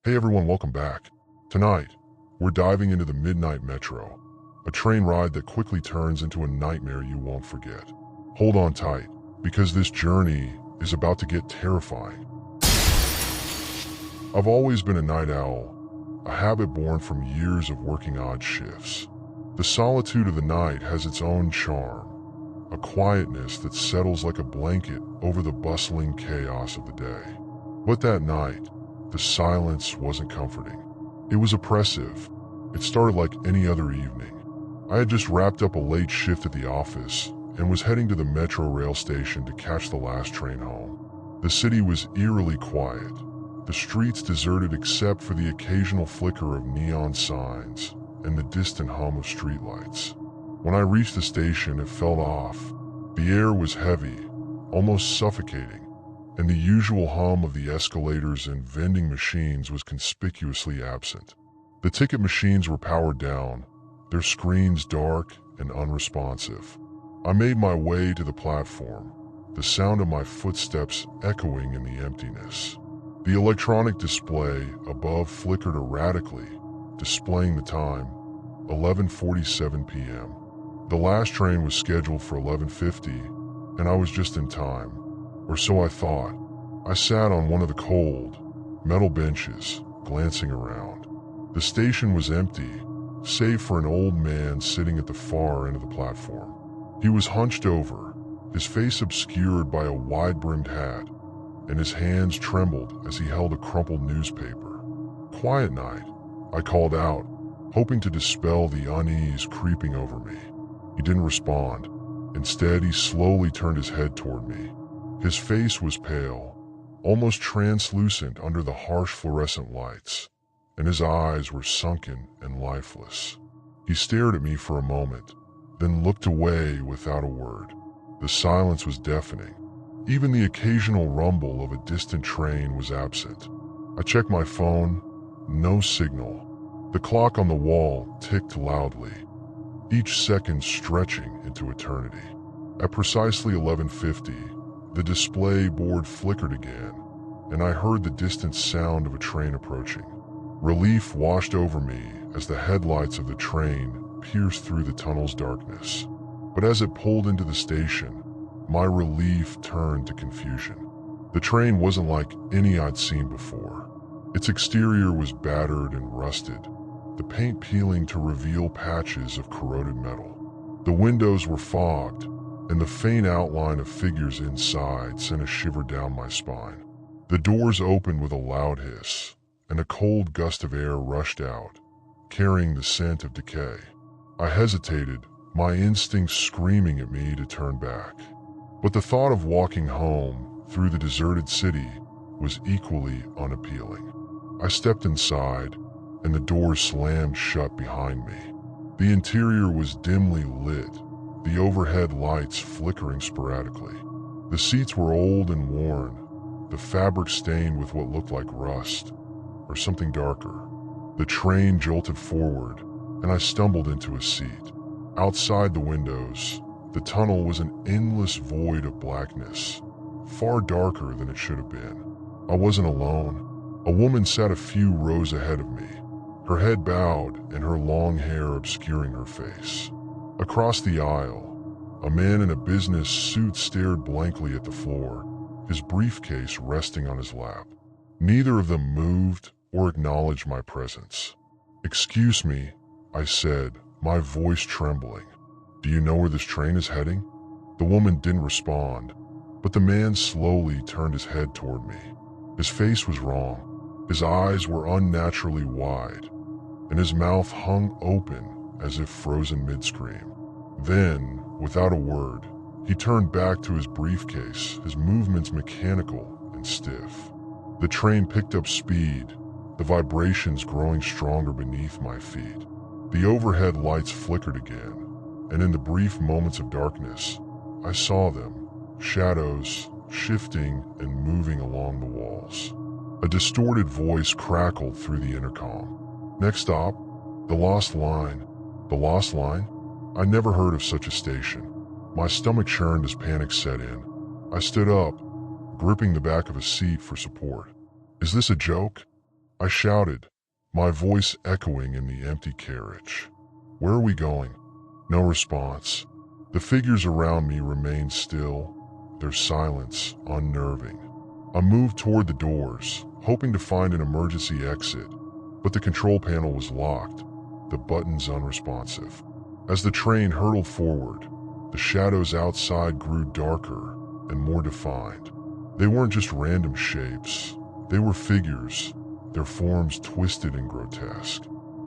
Hey everyone, welcome back. Tonight, we're diving into the Midnight Metro, a train ride that quickly turns into a nightmare you won't forget. Hold on tight, because this journey is about to get terrifying. I've always been a night owl, a habit born from years of working odd shifts. The solitude of the night has its own charm, a quietness that settles like a blanket over the bustling chaos of the day. But that night, the silence wasn't comforting. It was oppressive. It started like any other evening. I had just wrapped up a late shift at the office and was heading to the metro rail station to catch the last train home. The city was eerily quiet, the streets deserted except for the occasional flicker of neon signs and the distant hum of streetlights. When I reached the station, it felt off. The air was heavy, almost suffocating, and the usual hum of the escalators and vending machines was conspicuously absent. The ticket machines were powered down, their screens dark and unresponsive. I made my way to the platform, the sound of my footsteps echoing in the emptiness. The electronic display above flickered erratically, displaying the time, 11:47 p.m. The last train was scheduled for 11:50, and I was just in time, or so I thought. I sat on one of the cold, metal benches, glancing around. The station was empty, save for an old man sitting at the far end of the platform. He was hunched over, his face obscured by a wide-brimmed hat, and his hands trembled as he held a crumpled newspaper. "Quiet night," I called out, hoping to dispel the unease creeping over me. He didn't respond. Instead, he slowly turned his head toward me. His face was pale, almost translucent under the harsh fluorescent lights, and his eyes were sunken and lifeless. He stared at me for a moment, then looked away without a word. The silence was deafening. Even the occasional rumble of a distant train was absent. I checked my phone. No signal. The clock on the wall ticked loudly, each second stretching into eternity. At precisely 11:50, the display board flickered again, and I heard the distant sound of a train approaching. Relief washed over me as the headlights of the train pierced through the tunnel's darkness. But as it pulled into the station, my relief turned to confusion. The train wasn't like any I'd seen before. Its exterior was battered and rusted, the paint peeling to reveal patches of corroded metal. The windows were fogged, and the faint outline of figures inside sent a shiver down my spine. The doors opened with a loud hiss, and a cold gust of air rushed out, carrying the scent of decay. I hesitated, my instincts screaming at me to turn back. But the thought of walking home through the deserted city was equally unappealing. I stepped inside, and the doors slammed shut behind me. The interior was dimly lit, the overhead lights flickering sporadically. The seats were old and worn, the fabric stained with what looked like rust, or something darker. The train jolted forward, and I stumbled into a seat. Outside the windows, the tunnel was an endless void of blackness, far darker than it should have been. I wasn't alone. A woman sat a few rows ahead of me, her head bowed and her long hair obscuring her face. Across the aisle, a man in a business suit stared blankly at the floor, his briefcase resting on his lap. Neither of them moved or acknowledged my presence. "Excuse me," I said, my voice trembling. "Do you know where this train is heading?" The woman didn't respond, but the man slowly turned his head toward me. His face was wrong. His eyes were unnaturally wide, and his mouth hung open as if frozen mid-scream. Then, without a word, he turned back to his briefcase, his movements mechanical and stiff. The train picked up speed, the vibrations growing stronger beneath my feet. The overhead lights flickered again, and in the brief moments of darkness, I saw them, shadows shifting and moving along the walls. A distorted voice crackled through the intercom. "Next stop, the Lost Line." The Lost Line? I never heard of such a station. My stomach churned as panic set in. I stood up, gripping the back of a seat for support. "Is this a joke?" I shouted, my voice echoing in the empty carriage. Where are we going? No response. The figures around me remained still, their silence unnerving. I moved toward the doors, hoping to find an emergency exit, but the control panel was locked, the buttons unresponsive. As the train hurtled forward, the shadows outside grew darker and more defined. They weren't just random shapes, they were figures, their forms twisted and grotesque.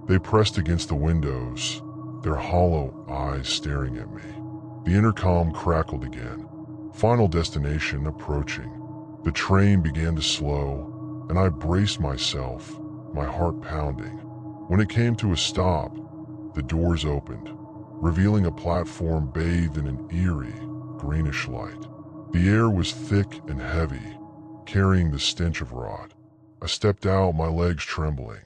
They pressed against the windows, their hollow eyes staring at me. The intercom crackled again. Final destination approaching. The train began to slow, and I braced myself, my heart pounding. When it came to a stop, the doors opened, revealing a platform bathed in an eerie, greenish light. The air was thick and heavy, carrying the stench of rot. I stepped out, my legs trembling.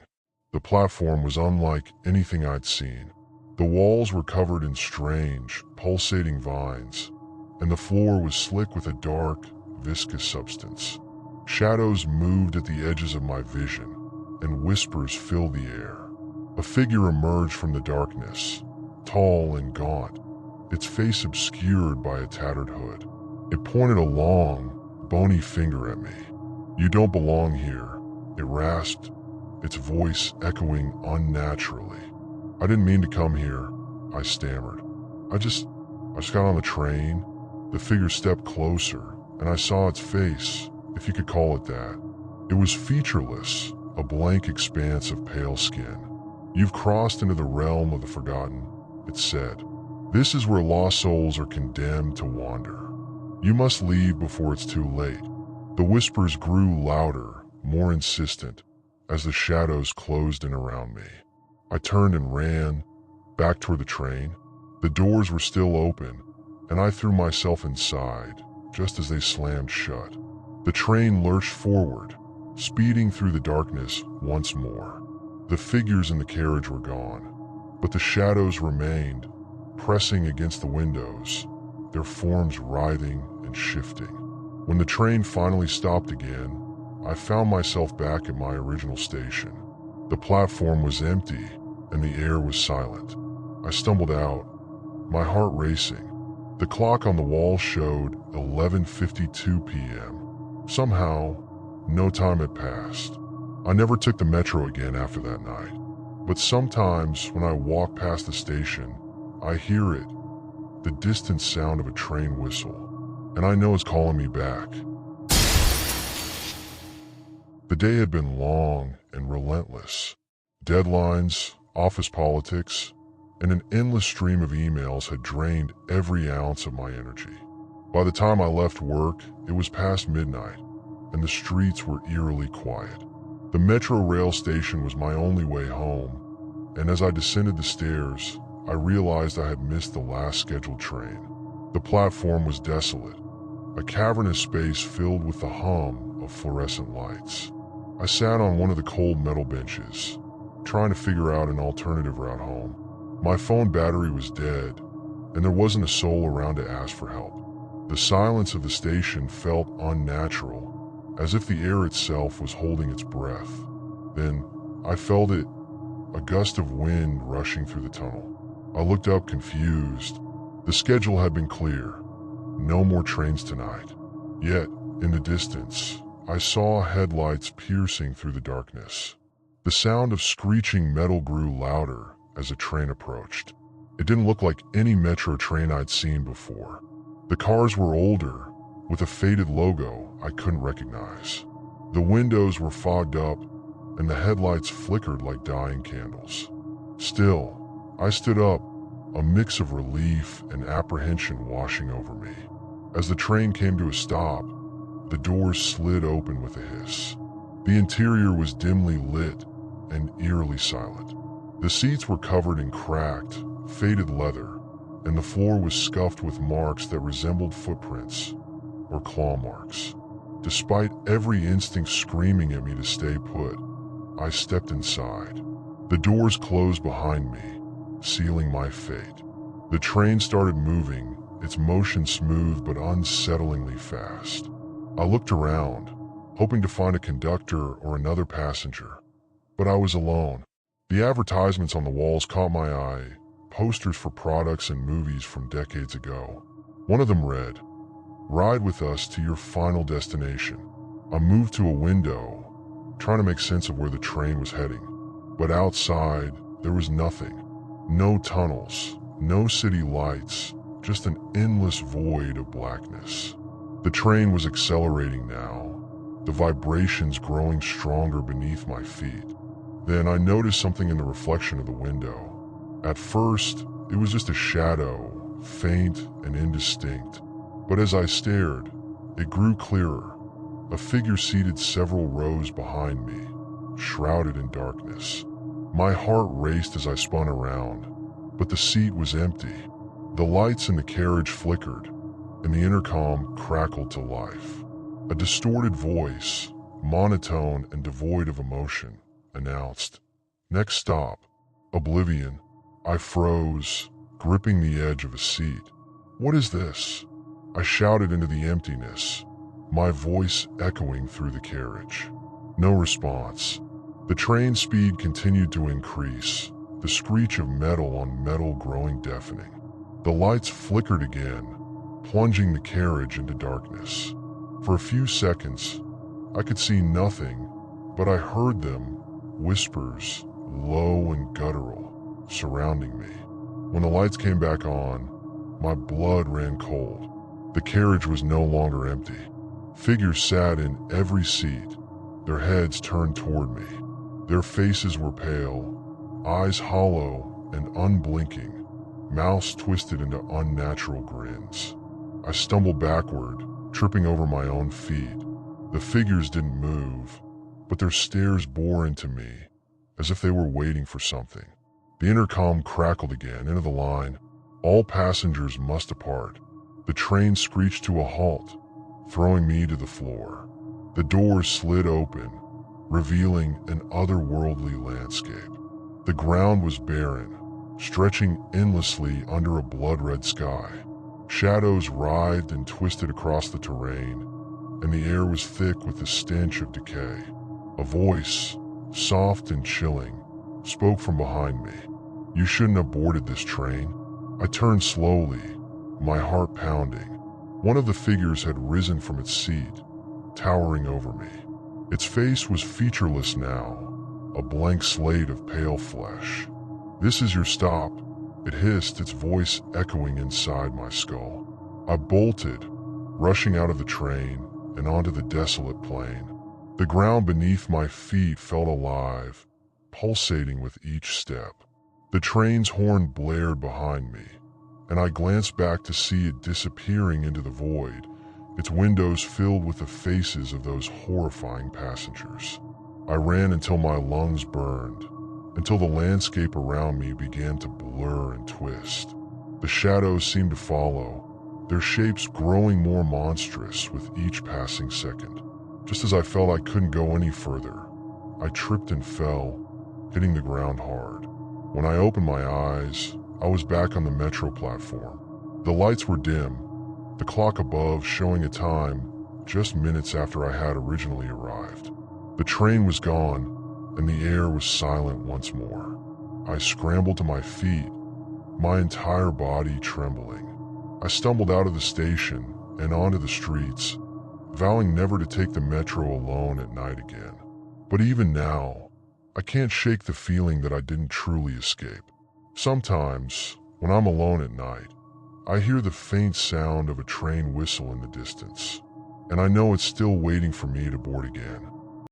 The platform was unlike anything I'd seen. The walls were covered in strange, pulsating vines, and the floor was slick with a dark, viscous substance. Shadows moved at the edges of my vision, and whispers filled the air. A figure emerged from the darkness, tall and gaunt, its face obscured by a tattered hood. It pointed a long, bony finger at me. "You don't belong here," it rasped, its voice echoing unnaturally. "I didn't mean to come here," I stammered. I just got on the train." The figure stepped closer, and I saw its face, if you could call it that. It was featureless, a blank expanse of pale skin. "You've crossed into the realm of the forgotten," it said. "This is where lost souls are condemned to wander. You must leave before it's too late." The whispers grew louder, more insistent, as the shadows closed in around me. I turned and ran, back toward the train. The doors were still open, and I threw myself inside, just as they slammed shut. The train lurched forward, speeding through the darkness once more. The figures in the carriage were gone, but the shadows remained, pressing against the windows, their forms writhing and shifting. When the train finally stopped again, I found myself back at my original station. The platform was empty, and the air was silent. I stumbled out, my heart racing. The clock on the wall showed 11:52 p.m. Somehow, no time had passed. I never took the metro again after that night, but sometimes when I walk past the station, I hear it, the distant sound of a train whistle, and I know it's calling me back. The day had been long and relentless. Deadlines, office politics, and an endless stream of emails had drained every ounce of my energy. By the time I left work, it was past midnight, and the streets were eerily quiet. The metro rail station was my only way home, and as I descended the stairs, I realized I had missed the last scheduled train. The platform was desolate, a cavernous space filled with the hum of fluorescent lights. I sat on one of the cold metal benches, trying to figure out an alternative route home. My phone battery was dead, and there wasn't a soul around to ask for help. The silence of the station felt unnatural, as if the air itself was holding its breath. Then, I felt it, a gust of wind rushing through the tunnel. I looked up confused. The schedule had been clear. No more trains tonight. Yet, in the distance, I saw headlights piercing through the darkness. The sound of screeching metal grew louder as a train approached. It didn't look like any metro train I'd seen before. The cars were older, with a faded logo I couldn't recognize. The windows were fogged up, and the headlights flickered like dying candles. Still, I stood up, a mix of relief and apprehension washing over me. As the train came to a stop, the doors slid open with a hiss. The interior was dimly lit and eerily silent. The seats were covered in cracked, faded leather, and the floor was scuffed with marks that resembled footprints or claw marks. Despite every instinct screaming at me to stay put, I stepped inside. The doors closed behind me, sealing my fate. The train started moving, its motion smooth but unsettlingly fast. I looked around, hoping to find a conductor or another passenger, But I was alone. The advertisements on the walls caught my eye, posters for products and movies from decades ago. One of them read, "Ride with us to your final destination." I moved to a window, trying to make sense of where the train was heading. But outside, there was nothing. No tunnels, no city lights, just an endless void of blackness. The train was accelerating now, the vibrations growing stronger beneath my feet. Then I noticed something in the reflection of the window. At first, it was just a shadow, faint and indistinct. But as I stared, it grew clearer. A figure seated several rows behind me, shrouded in darkness. My heart raced as I spun around, but the seat was empty. The lights in the carriage flickered, and the intercom crackled to life. A distorted voice, monotone and devoid of emotion, announced, "Next stop, Oblivion." I froze, gripping the edge of a seat. "What is this?" I shouted into the emptiness, my voice echoing through the carriage. No response. The train speed continued to increase, the screech of metal on metal growing deafening. The lights flickered again, plunging the carriage into darkness. For a few seconds, I could see nothing, but I heard them, whispers, low and guttural, surrounding me. When the lights came back on, my blood ran cold. The carriage was no longer empty. Figures sat in every seat, their heads turned toward me. Their faces were pale, eyes hollow and unblinking, mouths twisted into unnatural grins. I stumbled backward, tripping over my own feet. The figures didn't move, but their stares bore into me, as if they were waiting for something. The intercom crackled again, into the line, "All passengers must depart." The train screeched to a halt, throwing me to the floor. The doors slid open, revealing an otherworldly landscape. The ground was barren, stretching endlessly under a blood-red sky. Shadows writhed and twisted across the terrain, and the air was thick with the stench of decay. A voice, soft and chilling, spoke from behind me. "You shouldn't have boarded this train." I turned slowly, my heart pounding. One of the figures had risen from its seat, towering over me. Its face was featureless now, a blank slate of pale flesh. "This is your stop," it hissed, its voice echoing inside my skull. I bolted, rushing out of the train and onto the desolate plain. The ground beneath my feet felt alive, pulsating with each step. The train's horn blared behind me, and I glanced back to see it disappearing into the void, its windows filled with the faces of those horrifying passengers. I ran until my lungs burned, until the landscape around me began to blur and twist. The shadows seemed to follow, their shapes growing more monstrous with each passing second. Just as I felt I couldn't go any further, I tripped and fell, hitting the ground hard. When I opened my eyes, I was back on the metro platform. The lights were dim, the clock above showing a time just minutes after I had originally arrived. The train was gone, and the air was silent once more. I scrambled to my feet, my entire body trembling. I stumbled out of the station and onto the streets, vowing never to take the metro alone at night again. But even now, I can't shake the feeling that I didn't truly escape. Sometimes, when I'm alone at night, I hear the faint sound of a train whistle in the distance, and I know it's still waiting for me to board again.